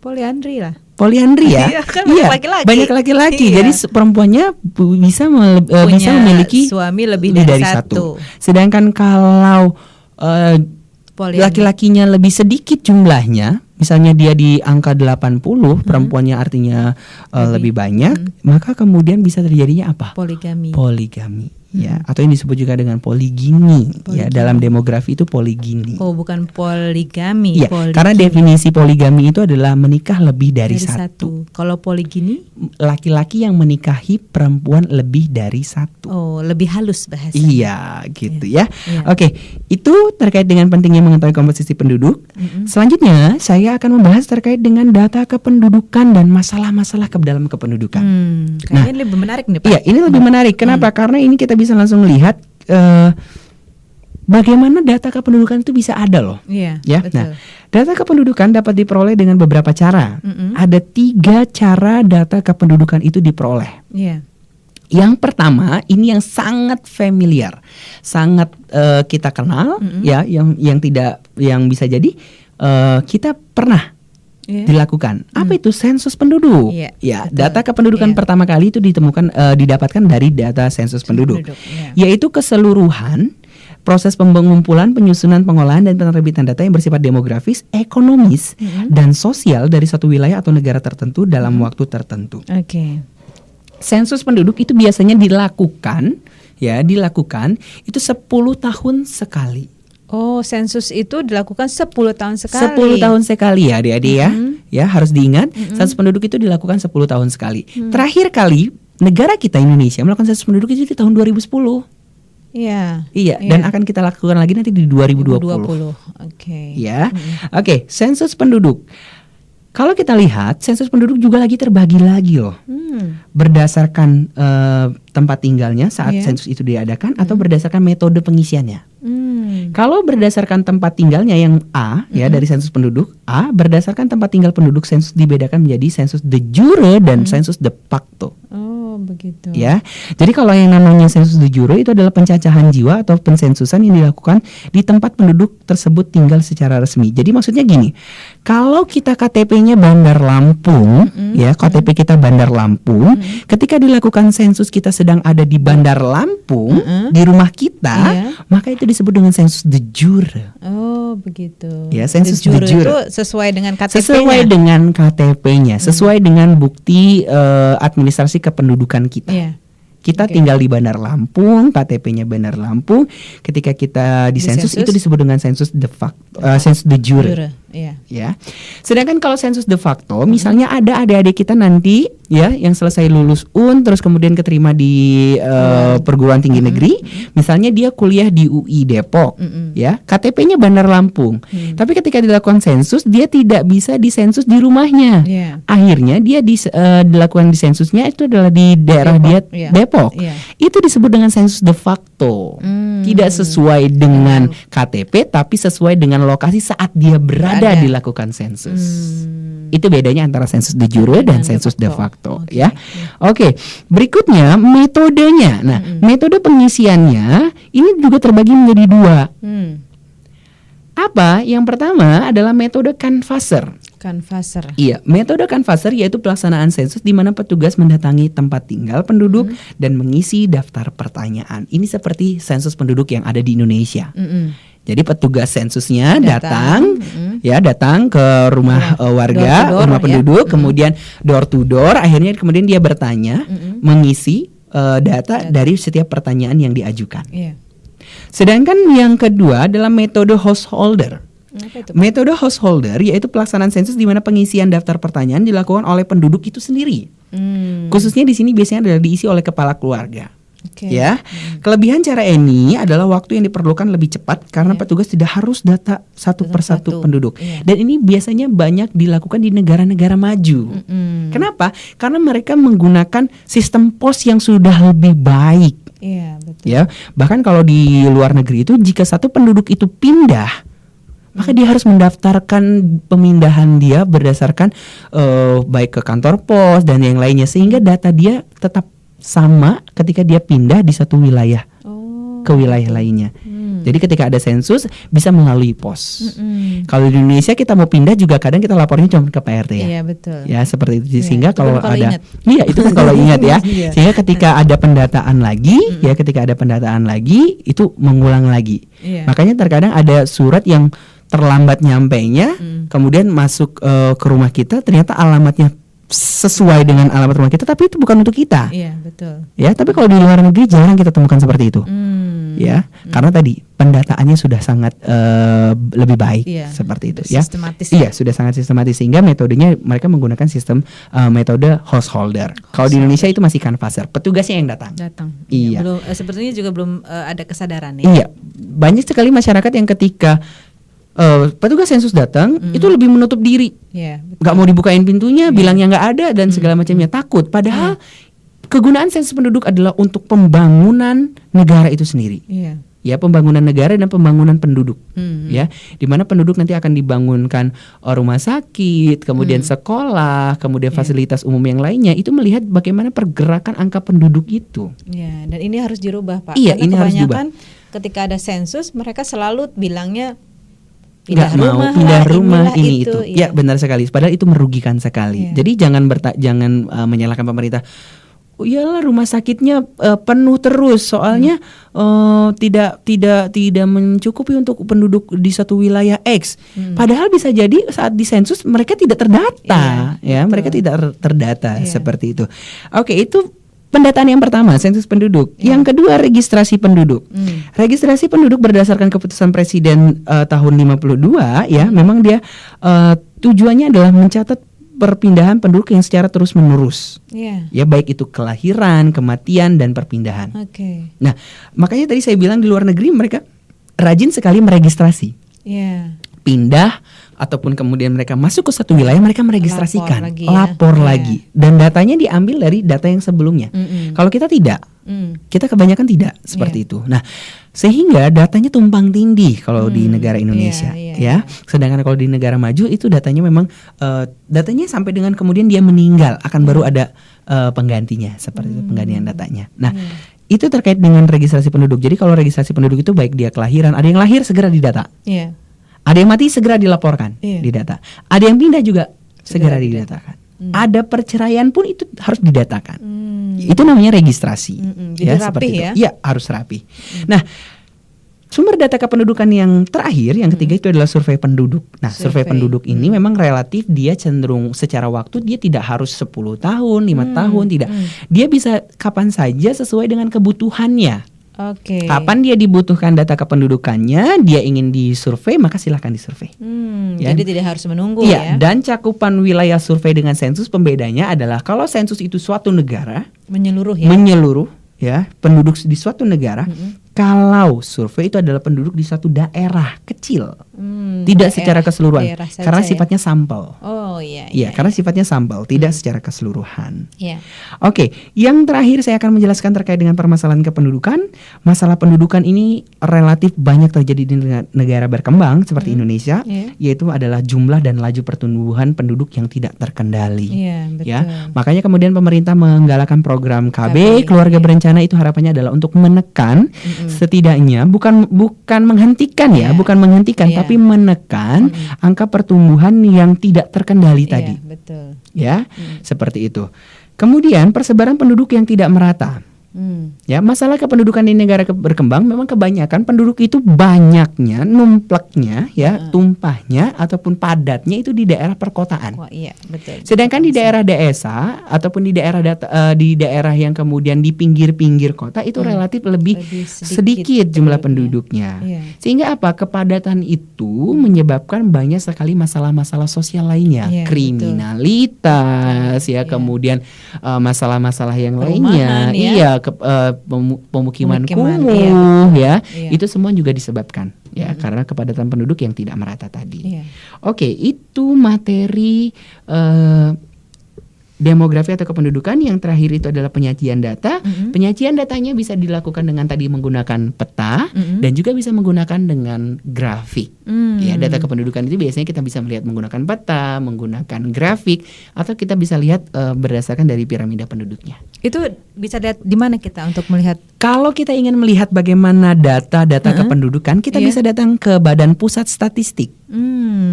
Poliandri lah. Poliandri ya, kan banyak laki-laki. Banyak laki-laki. Jadi perempuannya bisa memiliki suami lebih dari satu. Sedangkan kalau laki-lakinya lebih sedikit jumlahnya, misalnya dia di angka 80, perempuannya artinya lebih banyak, maka kemudian bisa terjadinya apa? Poligami. Ya, atau yang disebut juga dengan poligini. Ya, dalam demografi itu poligini. Oh, bukan poligami. Ya, karena definisi poligami itu adalah menikah lebih dari satu. Kalau poligini, laki-laki yang menikahi perempuan lebih dari satu. Oh, lebih halus bahasanya. Iya, gitu ya. Oke, itu terkait dengan pentingnya mengetahui komposisi penduduk. Selanjutnya, saya akan membahas terkait dengan data kependudukan dan masalah-masalah dalam kependudukan. Kayaknya lebih menarik nih, Pak. Iya, ini lebih menarik. Kenapa? Karena ini kita bisa langsung lihat bagaimana data kependudukan itu bisa ada loh. Ya. Nah, data kependudukan dapat diperoleh dengan beberapa cara. Ada 3 cara data kependudukan itu diperoleh. Yang pertama, ini yang sangat familiar, sangat kita kenal, ya, yang bisa jadi kita pernah Iya. dilakukan. Apa itu sensus penduduk? Iya, Ya, betul. data kependudukan Iya. pertama kali itu didapatkan dari data sensus penduduk, iya. yaitu keseluruhan proses pengumpulan, penyusunan, pengolahan dan penerbitan data yang bersifat demografis, ekonomis, dan sosial dari suatu wilayah atau negara tertentu dalam waktu tertentu. Oke. Sensus penduduk itu biasanya dilakukan itu 10 tahun sekali. Oh, sensus itu dilakukan 10 tahun sekali. 10 tahun sekali ya adik-adik ya. Ya harus diingat, sensus penduduk itu dilakukan 10 tahun sekali. Terakhir kali negara kita Indonesia melakukan sensus penduduk itu di tahun 2010. Iya. Iya, dan akan kita lakukan lagi nanti di 2020. Oke. Ya. Oke, sensus penduduk. Kalau kita lihat, sensus penduduk juga lagi terbagi lagi loh. Berdasarkan tempat tinggalnya saat Iya. sensus itu diadakan atau berdasarkan metode pengisiannya. Hmm. Kalau berdasarkan tempat tinggalnya yang A ya dari sensus penduduk A, berdasarkan tempat tinggal penduduk sensus dibedakan menjadi sensus de jure dan sensus de facto. Oh, begitu. Ya, jadi kalau yang namanya sensus de jure itu adalah pencacahan jiwa atau pensensusan yang dilakukan di tempat penduduk tersebut tinggal secara resmi. Jadi maksudnya gini, kalau kita KTP-nya Bandar Lampung, ya KTP kita Bandar Lampung, ketika dilakukan sensus kita sedang ada di Bandar Lampung di rumah kita, Iya. maka itu disebut dengan sensus de jure. Oh, begitu. Ya, sensus De jure de jure. itu sesuai dengan KTP-nya. Sesuai dengan KTP-nya, sesuai dengan bukti administrasi kependudukan kita. Iya. Kita Oke. tinggal di Bandar Lampung, KTP-nya Bandar Lampung. Ketika kita di sensus Disensus. itu disebut dengan sensus de facto, sensus de jure. Jure. Iya. Ya. Sedangkan kalau sensus de facto, misalnya ada adik-adik kita nanti ya yang selesai lulus UN terus kemudian keterima di perguruan tinggi negeri, misalnya dia kuliah di UI Depok, ya, KTP-nya Bandar Lampung. Tapi ketika dilakukan sensus, dia tidak bisa disensus di rumahnya. Iya. Akhirnya dia dilakukan disensusnya itu adalah di daerah Depok, dia iya. Depok. Iya. Itu disebut dengan sensus de facto. Tidak sesuai dengan KTP tapi sesuai dengan lokasi saat dia berada dilakukan sensus. Itu bedanya antara sensus de jure dan sensus de facto, Oke. ya. Oke, berikutnya metodenya. Nah, metode pengisiannya ini juga terbagi menjadi dua. Apa? Yang pertama adalah metode canvasser. Canvasser. Iya, metode canvasser yaitu pelaksanaan sensus di mana petugas mendatangi tempat tinggal penduduk dan mengisi daftar pertanyaan. Ini seperti sensus penduduk yang ada di Indonesia. Jadi petugas sensusnya datang ke rumah warga, Door to door, rumah ya. penduduk, kemudian door to door, akhirnya kemudian dia bertanya, mengisi data dari setiap pertanyaan yang diajukan. Iya. Sedangkan yang kedua adalah metode householder. Apa itu? Metode householder yaitu pelaksanaan sensus di mana pengisian daftar pertanyaan dilakukan oleh penduduk itu sendiri. Khususnya di sini biasanya adalah diisi oleh kepala keluarga. Oke. Ya, kelebihan cara ini adalah waktu yang diperlukan lebih cepat karena petugas tidak harus data satu persatu penduduk. Iya. Dan ini biasanya banyak dilakukan di negara-negara maju. Kenapa? Karena mereka menggunakan sistem pos yang sudah lebih baik. Iya, betul. Ya, bahkan kalau di luar negeri itu jika satu penduduk itu pindah, maka dia harus mendaftarkan pemindahan dia berdasarkan baik ke kantor pos dan yang lainnya sehingga data dia tetap sama ketika dia pindah di satu wilayah ke wilayah lainnya. Jadi ketika ada sensus bisa melalui pos. Kalau di Indonesia kita mau pindah juga kadang kita lapornya cuma ke PRT ya. Iya, betul. Ya seperti itu Iya, sehingga itu kan kalau kalau ada ingat. iya itu kan kalau ingat ya. Iya. Sehingga ketika ada pendataan lagi ya ketika ada pendataan lagi itu mengulang lagi. Iya. Makanya terkadang ada surat yang terlambat nyampainya kemudian masuk ke rumah kita ternyata alamatnya sesuai dengan alamat rumah kita tapi itu bukan untuk kita. Iya, betul. Ya, tapi kalau di luar negeri jarang kita temukan seperti itu. Ya, karena tadi pendataannya sudah sangat lebih baik Iya, seperti itu sudah ya. sistematis. Iya, sudah sangat sistematis sehingga metodenya mereka menggunakan sistem metode householder. Kalau di Indonesia itu masih canvasser, petugasnya yang datang. Iya. Belum sepertinya juga belum ada kesadaran ya. Iya, banyak sekali masyarakat yang ketika petugas sensus datang itu lebih menutup diri, Iya, betul. nggak mau dibukain pintunya, bilangnya nggak ada dan segala macamnya, takut. Padahal kegunaan sensus penduduk adalah untuk pembangunan negara itu sendiri. Iya. Ya, pembangunan negara dan pembangunan penduduk. Ya, di mana penduduk nanti akan dibangunkan rumah sakit, kemudian sekolah, kemudian fasilitas umum yang lainnya. Itu melihat bagaimana pergerakan angka penduduk itu. Iya, dan ini harus dirubah, Pak. Iya, Karena ini harus kebanyakan ketika ada sensus mereka selalu bilangnya pindah nggak mau rumah pindah lah, rumah inilah ini itu. iya. Ya benar sekali. Padahal itu merugikan sekali. Iya. Jadi jangan menyalahkan pemerintah. Oh, iyalah rumah sakitnya penuh terus soalnya tidak mencukupi untuk penduduk di satu wilayah X. Padahal bisa jadi saat di sensus mereka tidak terdata, Iya, ya betul. mereka tidak terdata Iya. seperti itu. Oke, itu pendataan yang pertama, sensus penduduk. Yang kedua, registrasi penduduk. Registrasi penduduk berdasarkan keputusan Presiden tahun 52 ya, memang dia tujuannya adalah mencatat perpindahan penduduk yang secara terus-menerus. Iya. Ya, baik itu kelahiran, kematian dan perpindahan. Oke. Nah, makanya tadi saya bilang di luar negeri mereka rajin sekali meregistrasi. Iya. Pindah ataupun kemudian mereka masuk ke satu wilayah, mereka meregistrasikan, Lapor lagi ya. lagi. Dan datanya diambil dari data yang sebelumnya. Kalau kita tidak, kita kebanyakan tidak seperti itu. Nah, sehingga datanya tumpang tindih kalau di negara Indonesia, Iya, ya. Sedangkan kalau di negara maju itu datanya memang datanya sampai dengan kemudian dia meninggal akan baru ada penggantinya seperti itu, penggantian datanya. Nah, itu terkait dengan registrasi penduduk. Jadi kalau registrasi penduduk itu baik dia kelahiran, ada yang lahir segera didata. Iya. Ada yang mati segera dilaporkan, Iya. didata. Ada yang pindah juga segera didatakan. Ada perceraian pun itu harus didatakan. Itu namanya registrasi. Jadi Ya, rapih seperti itu. ya? Iya, harus rapi. Nah, sumber data kependudukan yang terakhir, yang ketiga itu adalah survei penduduk. Nah, survei Survei. penduduk ini memang relatif dia cenderung secara waktu dia tidak harus 10 tahun, 5 tahun, tidak. Dia bisa kapan saja sesuai dengan kebutuhannya. Oke. Kapan dia dibutuhkan data kependudukannya, dia ingin disurvei, maka silahkan disurvei. Ya. Jadi tidak harus menunggu Iya, ya. dan cakupan wilayah survei dengan sensus pembedanya adalah kalau sensus itu suatu negara Menyeluruh ya. menyeluruh, ya penduduk di suatu negara. Kalau survei itu adalah penduduk di suatu daerah kecil, tidak secara keseluruhan, daerah saja karena ya. sifatnya sampel. Oh iya. Iya, karena sifatnya sampel, tidak secara keseluruhan. Iya. Oke, yang terakhir saya akan menjelaskan terkait dengan permasalahan kependudukan. Masalah pendudukan ini relatif banyak terjadi di negara berkembang seperti Indonesia, Iya. yaitu adalah jumlah dan laju pertumbuhan penduduk yang tidak terkendali. Iya, betul. Ya, makanya kemudian pemerintah menggalakkan program KB, KB, keluarga iya. berencana. Itu harapannya adalah untuk menekan setidaknya bukan menghentikan ya, Iya. bukan menghentikan, Iya. tapi menekan angka pertumbuhan yang tidak terkendali tadi. Iya, betul. Ya, seperti itu. Kemudian persebaran penduduk yang tidak merata. Ya, masalah kependudukan di negara berkembang memang kebanyakan penduduk itu banyaknya, numpleknya, ya, tumpahnya ataupun padatnya itu di daerah perkotaan. Wah, iya, betul. Sedangkan di daerah desa ataupun di daerah yang kemudian di pinggir-pinggir kota itu relatif lebih Lebih sedikit jumlah penduduknya. Iya. Sehingga apa? Kepadatan itu menyebabkan banyak sekali masalah-masalah sosial lainnya, Iya, kriminalitas, ya, kemudian masalah-masalah yang lainnya, Perumahan, ya. iya, pemukiman kumuh, ya, Iya. itu semua juga disebabkan, ya, karena kepadatan penduduk yang tidak merata tadi. Iya. Oke, itu materi demografi atau kependudukan. Yang terakhir itu adalah penyajian data. Penyajian datanya bisa dilakukan dengan tadi menggunakan peta dan juga bisa menggunakan dengan grafik. Ya, data kependudukan itu biasanya kita bisa melihat menggunakan peta, menggunakan grafik, atau kita bisa lihat berdasarkan dari piramida penduduknya. Itu bisa lihat di mana kita untuk melihat? Kalau kita ingin melihat bagaimana data kependudukan, kita Iya. bisa datang ke Badan Pusat Statistik.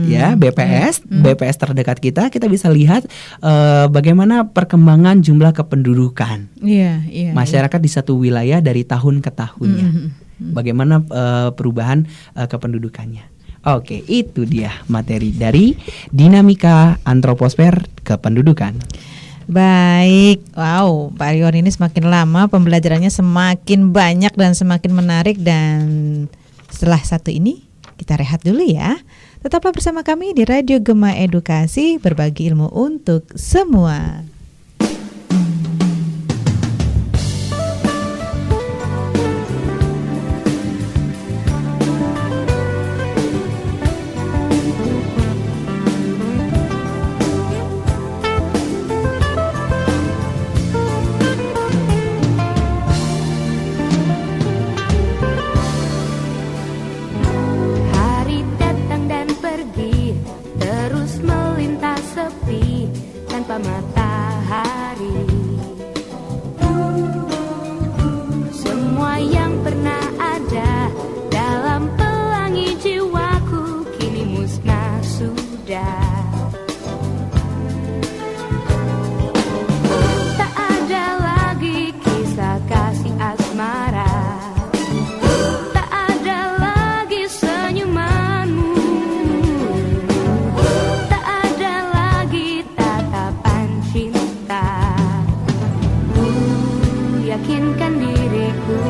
Ya, BPS, BPS terdekat kita bisa lihat bagaimana perkembangan jumlah kependudukan Iya, iya. masyarakat di satu wilayah dari tahun ke tahunnya. Bagaimana perubahan kependudukannya. Oke, itu dia materi dari dinamika antroposfer kependudukan. Baik, wow, Pak Rion ini semakin lama pembelajarannya semakin banyak dan semakin menarik. Dan setelah satu ini kita rehat dulu ya. Tetaplah bersama kami di Radio Gema Edukasi, berbagi ilmu untuk semua. Hari datang dan pergi, terus melintas sepi tanpa mata yakinkan diriku,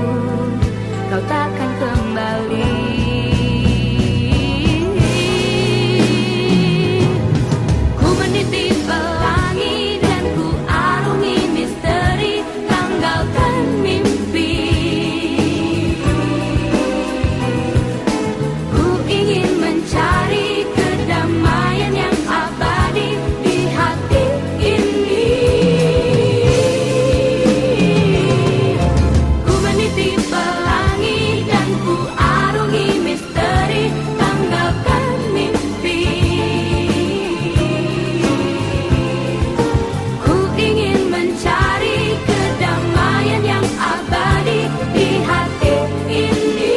kau takkan kembali. Ku meniti pelangi dan ku arungi misteri, tanggalkan mimpi. Ku ingin mencari kedamaian yang abadi di hati ini. Ku meniti pelangi dan ku arungi misteri, tanggalkan mimpi. Ku ingin mencari kedamaian yang abadi di hati ini.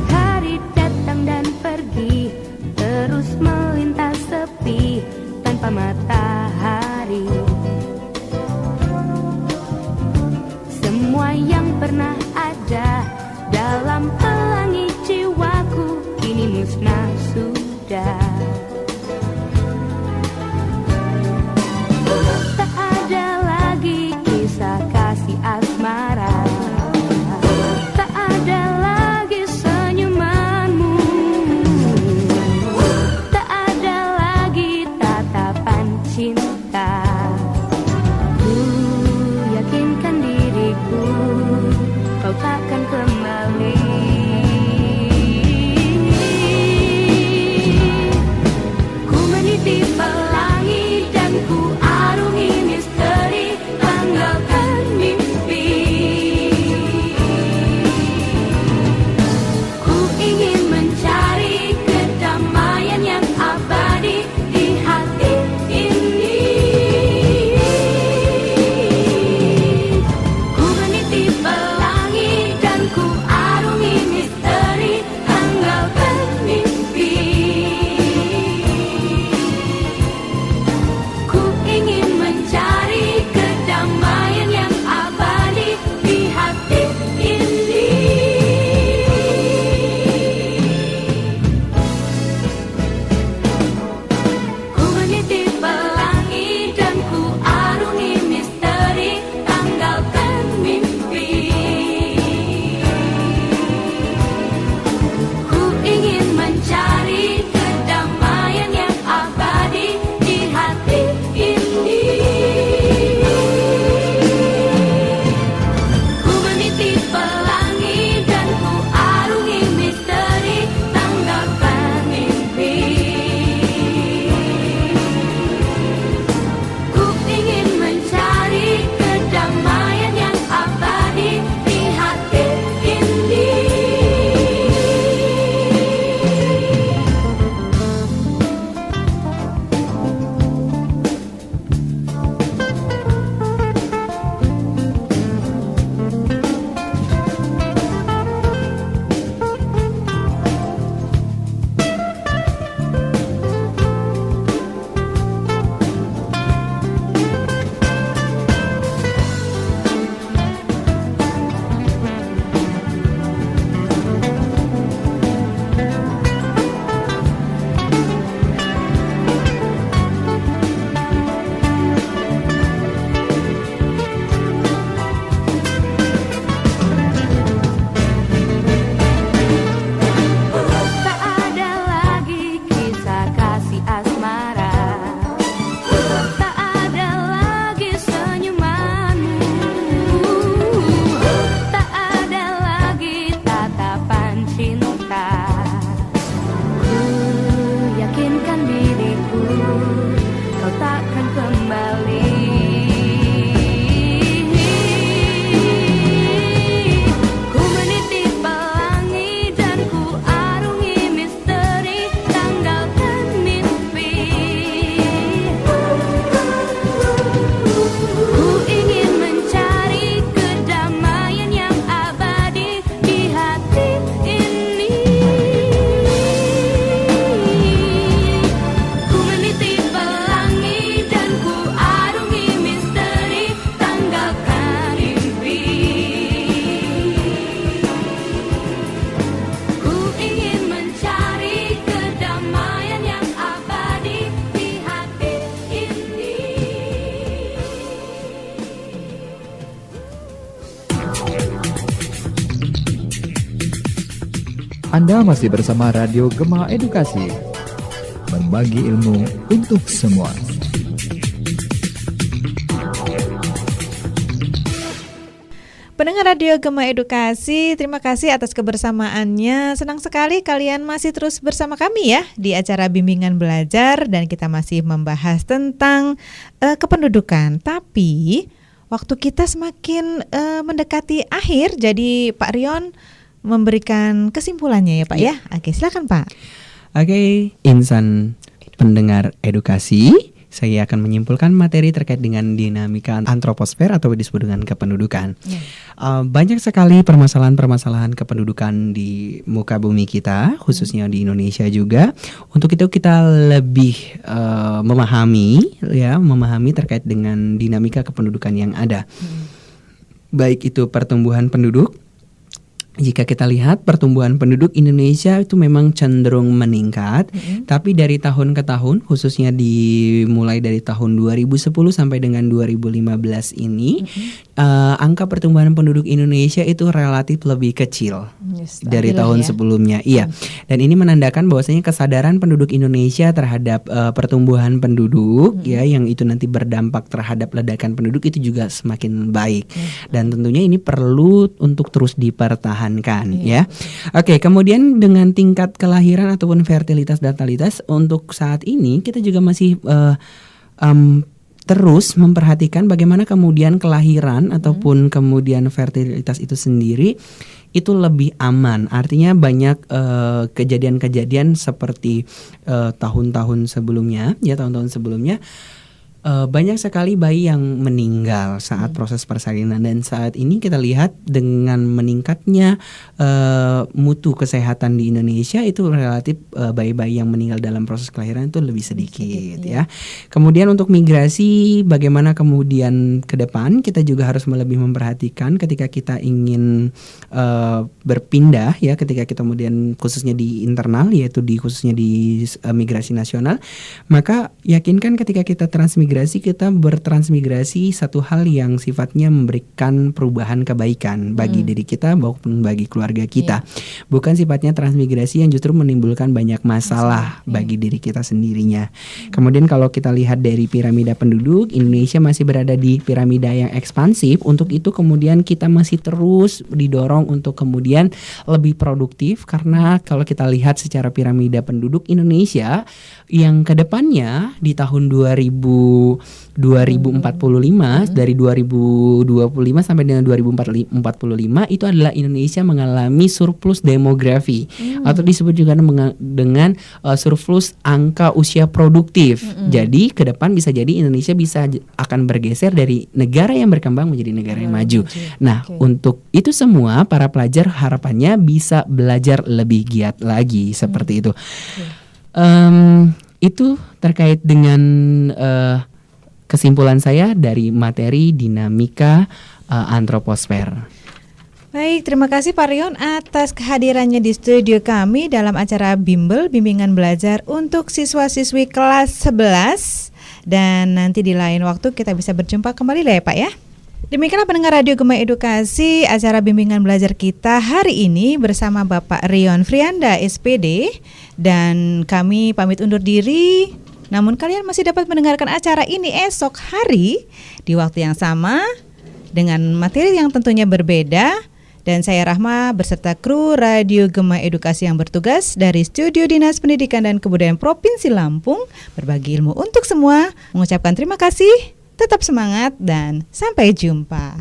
Hari datang dan pergi, terus melintas sepi tanpa matahari. Semua yang pernah ada dalam pelangi jiwaku kini musnah sudah. Tak ada lagi kisah kasih asmara, tak ada lagi senyumanmu, tak ada lagi tatapan cinta. Ku yakinkan diriku, kau Anda masih bersama Radio Gema Edukasi, berbagi ilmu untuk semua. Pendengar Radio Gema Edukasi, terima kasih atas kebersamaannya. Senang sekali kalian masih terus bersama kami ya di acara bimbingan belajar, dan kita masih membahas tentang kependudukan. Tapi waktu kita semakin mendekati akhir, jadi Pak Rion memberikan kesimpulannya ya Pak ya. Oke, silakan Pak. Oke, insan pendengar edukasi, saya akan menyimpulkan materi terkait dengan dinamika antroposfer atau disebut dengan kependudukan. Banyak sekali permasalahan-permasalahan kependudukan di muka bumi kita, khususnya di Indonesia juga. Untuk itu kita lebih memahami terkait dengan dinamika kependudukan yang ada. Baik itu pertumbuhan penduduk. Jika kita lihat pertumbuhan penduduk Indonesia itu memang cenderung meningkat, tapi dari tahun ke tahun, khususnya dimulai dari tahun 2010 sampai dengan 2015 ini, angka pertumbuhan penduduk Indonesia itu relatif lebih kecil dari tahun sebelumnya. Iya, dan ini menandakan bahwasanya kesadaran penduduk Indonesia terhadap pertumbuhan penduduk, ya, yang itu nanti berdampak terhadap ledakan penduduk itu juga semakin baik, dan tentunya ini perlu untuk terus dipertahankan. Ya. Oke, kemudian dengan tingkat kelahiran ataupun fertilitas natalitas untuk saat ini kita juga masih terus memperhatikan bagaimana kemudian kelahiran ataupun kemudian fertilitas itu sendiri itu lebih aman. Artinya banyak kejadian-kejadian seperti tahun-tahun sebelumnya, banyak sekali bayi yang meninggal saat proses persalinan, dan saat ini kita lihat dengan meningkatnya mutu kesehatan di Indonesia itu relatif bayi-bayi yang meninggal dalam proses kelahiran itu lebih sedikit ya. Kemudian untuk migrasi, bagaimana kemudian ke depan kita juga harus lebih memperhatikan ketika kita ingin berpindah ya, ketika kita kemudian khususnya di internal, yaitu khususnya di migrasi nasional, maka yakinkan ketika kita transmigrasi kita bertransmigrasi satu hal yang sifatnya memberikan perubahan kebaikan bagi diri kita maupun bagi keluarga kita. Bukan sifatnya transmigrasi yang justru menimbulkan banyak masalah bagi diri kita sendirinya. Kemudian kalau kita lihat dari piramida penduduk, Indonesia masih berada di piramida yang ekspansif. Untuk itu kemudian kita masih terus didorong untuk kemudian lebih produktif, karena kalau kita lihat secara piramida penduduk Indonesia yang kedepannya di tahun 2045 dari 2025 sampai dengan 2045 itu adalah Indonesia mengalami surplus demografi atau disebut juga dengan surplus angka usia produktif. Jadi ke depan bisa jadi Indonesia akan bergeser dari negara yang berkembang menjadi negara yang maju. Nah, untuk itu semua para pelajar harapannya bisa belajar lebih giat lagi seperti itu. Itu terkait dengan kesimpulan saya dari materi dinamika antroposfer. Baik, terima kasih Pak Rion atas kehadirannya di studio kami dalam acara Bimbel, Bimbingan Belajar untuk siswa-siswi kelas 11. Dan nanti di lain waktu kita bisa berjumpa kembali lah ya Pak ya. Demikianlah pendengar Radio Gema Edukasi, acara bimbingan belajar kita hari ini bersama Bapak Rion Frianda SPD, dan kami pamit undur diri. Namun kalian masih dapat mendengarkan acara ini esok hari di waktu yang sama dengan materi yang tentunya berbeda. Dan saya Rahma beserta kru Radio Gema Edukasi yang bertugas dari Studio Dinas Pendidikan dan Kebudayaan Provinsi Lampung berbagi ilmu untuk semua, mengucapkan terima kasih. Tetap semangat dan sampai jumpa.